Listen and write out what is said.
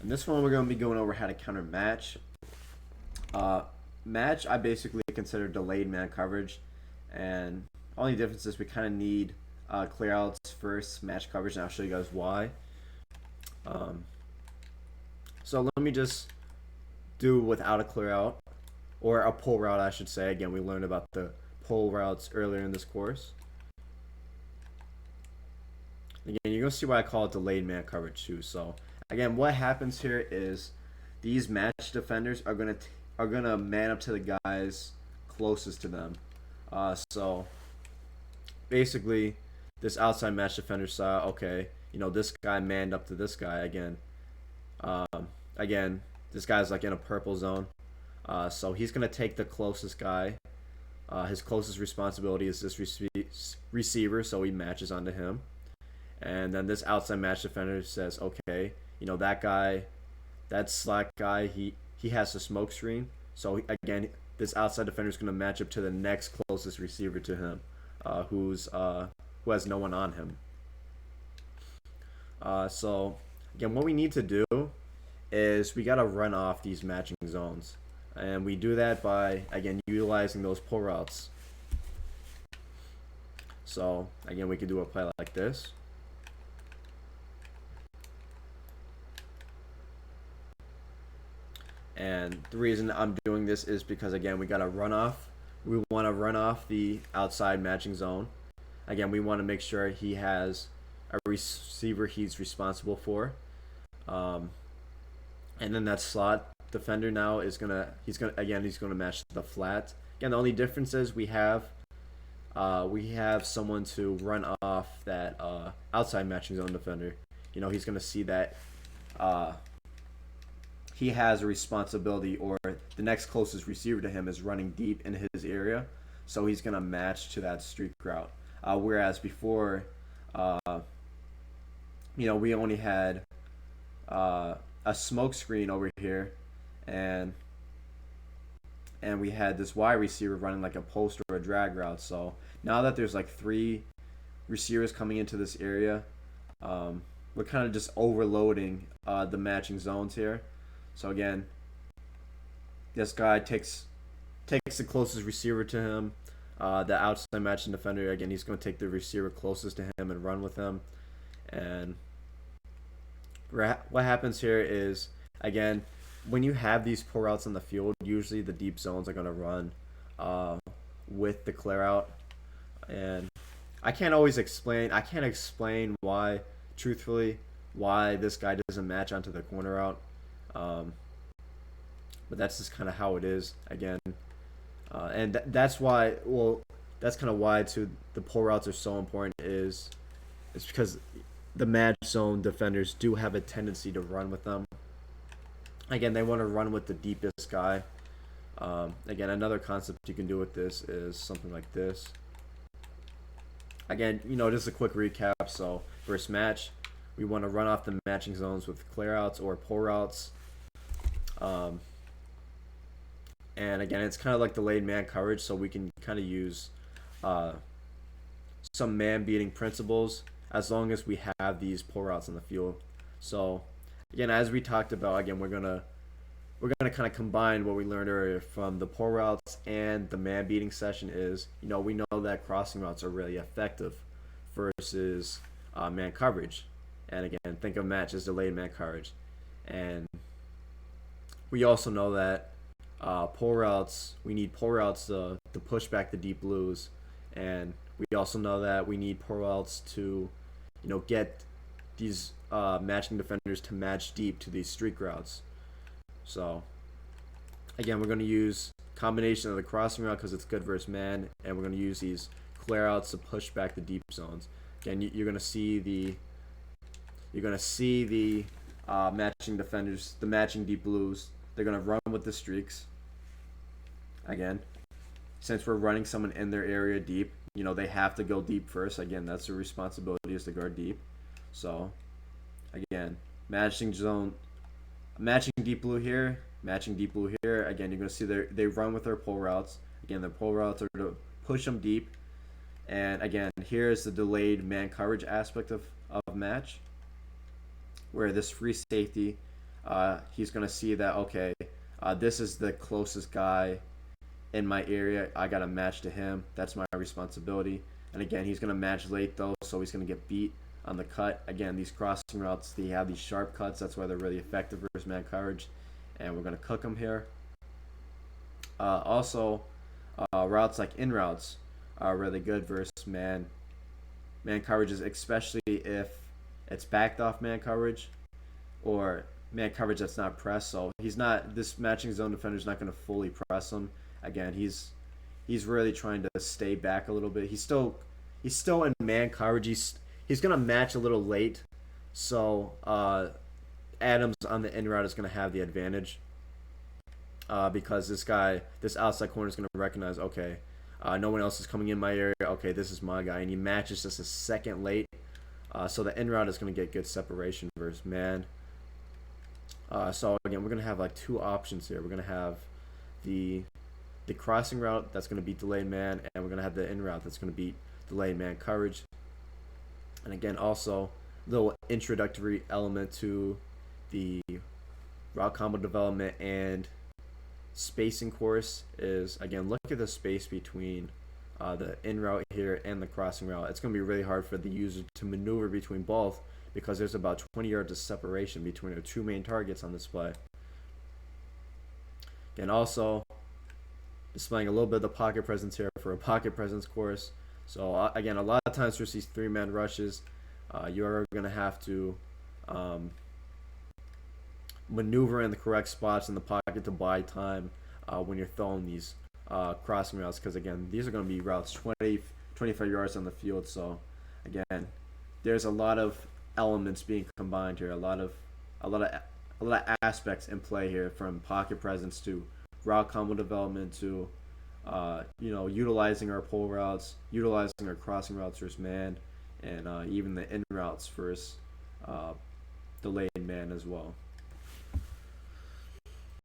In this one, we're going to be going over how to counter match. Uh, Match, I basically consider delayed man coverage, and only difference is we kind of need clear outs first, match coverage, and I'll show you guys why. Um, so let me just do without a clear out, or a pull route, I should say. Again, we learned about the pull routes earlier in this course. Again, you're going to see why I call it delayed man coverage too. So again, what happens here is these match defenders are gonna man up to the guys closest to them. So basically, this outside match defender saw, okay, this guy manned up to this guy again. Again, this guy's like in a purple zone, so he's gonna take the closest guy. His closest responsibility is this receiver, so he matches onto him. And then this outside match defender says, okay, that guy, that slack guy, he has a smoke screen. So again, this outside defender is going to match up to the next closest receiver to him, who has no one on him. So again, what we need to do is we got to run off these matching zones, and we do that by again utilizing those pull routes. So again, we could do a play like this. And the reason I'm doing this is because, again, we got to run off. We want to run off the outside matching zone. Again, we want to make sure he has a receiver he's responsible for. And then that slot defender now he's gonna match the flat. Again, the only difference is we have someone to run off that outside matching zone defender. He's gonna see that he has a responsibility, or the next closest receiver to him is running deep in his area, so he's going to match to that streak route. Whereas before, we only had a smoke screen over here, and we had this wide receiver running like a post or a drag route. So now that there's like 3 receivers coming into this area, we're kind of just overloading the matching zones here. So again, this guy takes the closest receiver to him. The outside matching defender, again, he's going to take the receiver closest to him and run with him. And what happens here is, again, when you have these pull routes on the field, usually the deep zones are going to run with the clear out. And I can't explain why, truthfully, why this guy doesn't match onto the corner route. But that's just kind of how it is, again. And that's why, that's kind of why too the pull routes are so important, it's because the match zone defenders do have a tendency to run with them. Again, they want to run with the deepest guy. Again, another concept you can do with this is something like this. Again, just a quick recap. So first match, we want to run off the matching zones with clear outs or pull routes. And again, it's kind of like delayed man coverage, so we can kind of use some man beating principles as long as we have these pull routes on the field. So again, as we talked about, again, we're gonna kind of combine what we learned earlier from the pull routes and the man beating session. Is we know that crossing routes are really effective versus man coverage. And again, think of match as delayed man coverage. And we also know that we need pull routes to push back the deep blues. And we also know that we need pull routes to, get these matching defenders to match deep to these streak routes. So, again, we're going to use combination of the crossing route because it's good versus man, and we're going to use these clear outs to push back the deep zones. Again, you're going to see the matching defenders, the matching deep blues. They're going to run with the streaks. Again, since we're running someone in their area deep, they have to go deep first. Again, that's their responsibility, is to guard deep. So, again, matching deep blue here, matching deep blue here. Again, you're going to see they run with their pull routes. Again, their pull routes are to push them deep. And again, here's the delayed man coverage aspect of match, where this free safety He's going to see that, okay, this is the closest guy in my area. I got to match to him. That's my responsibility. And again, he's going to match late though, so he's going to get beat on the cut. Again, these crossing routes, they have these sharp cuts. That's why they're really effective versus man coverage. And we're going to cook them here. Also, routes like in routes are really good versus man coverages, especially if it's backed off man coverage or man coverage that's not pressed. So he's not, this matching zone defender is not going to fully press him. Again, he's really trying to stay back a little bit. He's still in man coverage. He's going to match a little late. So Adams on the in route is going to have the advantage. Because this outside corner is going to recognize, okay, no one else is coming in my area. Okay, this is my guy, and he matches just a second late. So the in route is going to get good separation versus man. So again, we're going to have like two options here. We're going to have the crossing route that's going to beat delayed man, and we're going to have the in route that's going to beat delayed man coverage. And again, also little introductory element to the route combo development and spacing course is, again, look at the space between the in route here and the crossing route. It's going to be really hard for the user to maneuver between both because there's about 20 yards of separation between our two main targets on this play. And also displaying a little bit of the pocket presence here for a pocket presence course. So again, a lot of times versus these three-man rushes, you're going to have to maneuver in the correct spots in the pocket to buy time when you're throwing these crossing routes, because again, these are going to be routes 25 yards on the field. So again, there's a lot of elements being combined here, a lot of aspects in play here, from pocket presence to route combo development to utilizing our pull routes, utilizing our crossing routes versus man, and even the in routes versus delayed man as well.